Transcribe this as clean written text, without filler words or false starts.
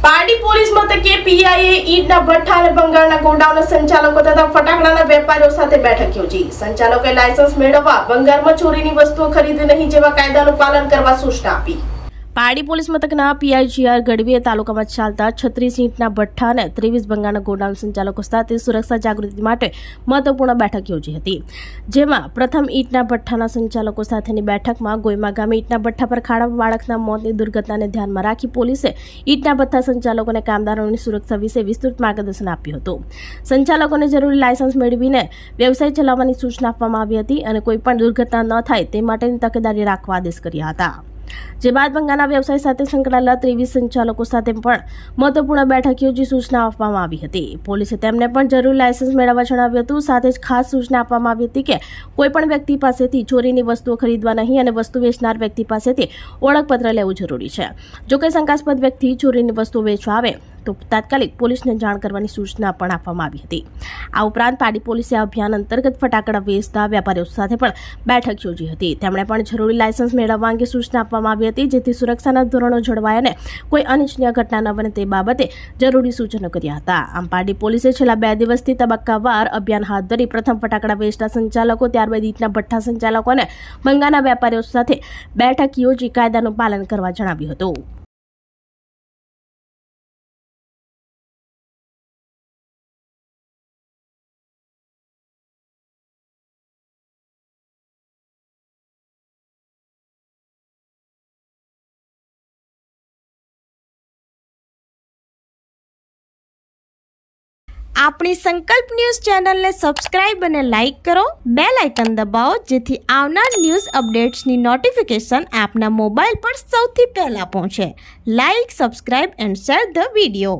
Pardi police મથકે પીઆઈએ ઈટના ભઠ્ઠા અને ભંગારના ગોડાઉનના સંચાલકો તથા ફટાકડાના વેપારીઓ સાથે બેઠક યોજી. સંચાલકોએ લાયસન્સ મેળવવા ભંગારમાં ચોરીની વસ્તુઓ ખરીદવી નહીં જેવા કાયદાનું પાલન કરવા સૂચના આપી. પારડી પોલીસ મથકના પીઆઈજીઆર ગઢવીએ તાલુકામાં ચાલતા 36 ઈંટના ભઠ્ઠા અને 23 ભંગારના ગોડાઉન સંચાલકો સાથે સુરક્ષા જાગૃતિ માટે મહત્વપૂર્ણ બેઠક યોજી હતી. જેમાં પ્રથમ ઈંટના ભઠ્ઠાના સંચાલકો સાથેની બેઠકમાં ગોયમા ગામે ઈંટના ભઠ્ઠા પર ખાડા બાળકના મોતની દુર્ઘટનાને ધ્યાનમાં રાખી પોલીસે ઈંટના ભઠ્ઠા સંચાલકો અને કામદારોની સુરક્ષા વિશે વિસ્તૃત માર્ગદર્શન આપ્યું હતું. સંચાલકોને જરૂરી લાયસન્સ મેળવીને વ્યવસાય ચલાવવાની સૂચના આપવામાં આવી હતી અને કોઈ પણ દુર્ઘટના ન થાય તે માટેની તકેદારી રાખવા આદેશ કર્યા હતા. જે બાદ ભંગાના વ્યવસાય સાથે સંકળાયેલા 23 સંચાલકો સાથે પણ મહત્વપૂર્ણ બેઠક યોજી સૂચના આપવામાં આવી હતી. પોલીસે તેમને પણ જરૂરી લાયસન્સ મેળવવા જણાવ્યું હતું. સાથે જ ખાસ સૂચના આપવામાં આવી હતી કે કોઈ પણ વ્યક્તિ પાસેથી ચોરીની વસ્તુઓ ખરીદવા નહીં અને વસ્તુ વેચનાર વ્યક્તિ પાસેથી ઓળખપત્ર લેવું જરૂરી છે. જો કોઈ શંકાસ્પદ વ્યક્તિ ચોરીની વસ્તુઓ વેચવા આવે તો તાત્કાલિક પોલીસને જાણ કરવાની સૂચના પણ આપવામાં આવી હતી. આ ઉપરાંત પારડી પોલીસે આ અભિયાન અંતર્ગત ફટાકડા વેચતા વેપારીઓ સાથે પણ બેઠક યોજી હતી. તેમણે પણ જરૂરી લાયસન્સ મેળવવા અંગે સૂચના આપવામાં આવી હતી, જેથી સુરક્ષાના ધોરણો જળવાય અને કોઈ અનિચ્છનીય ઘટના ન બને તે બાબતે જરૂરી સૂચનો કર્યા હતા. આમ પારડી પોલીસે છેલ્લા 2 દિવસથી તબક્કાવાર અભિયાન હાથ ધરી પ્રથમ ફટાકડા વેચતા સંચાલકો, ત્યારબાદ ઈંટના ભઠ્ઠા સંચાલકો અને ભંગાના વેપારીઓ સાથે બેઠક યોજી કાયદાનું પાલન કરવા જણાવ્યું હતું. આપણી સંકલ્પ ન્યૂઝ ચેનલને સબસ્ક્રાઇબ અને લાઇક કરો, બેલ આઇકન દબાવો જેથી આવનાર ન્યૂઝ અપડેટ્સની નોટિફિકેશન આપના મોબાઈલ પર સૌથી પહેલા પહોંચે. Like, subscribe and share the video.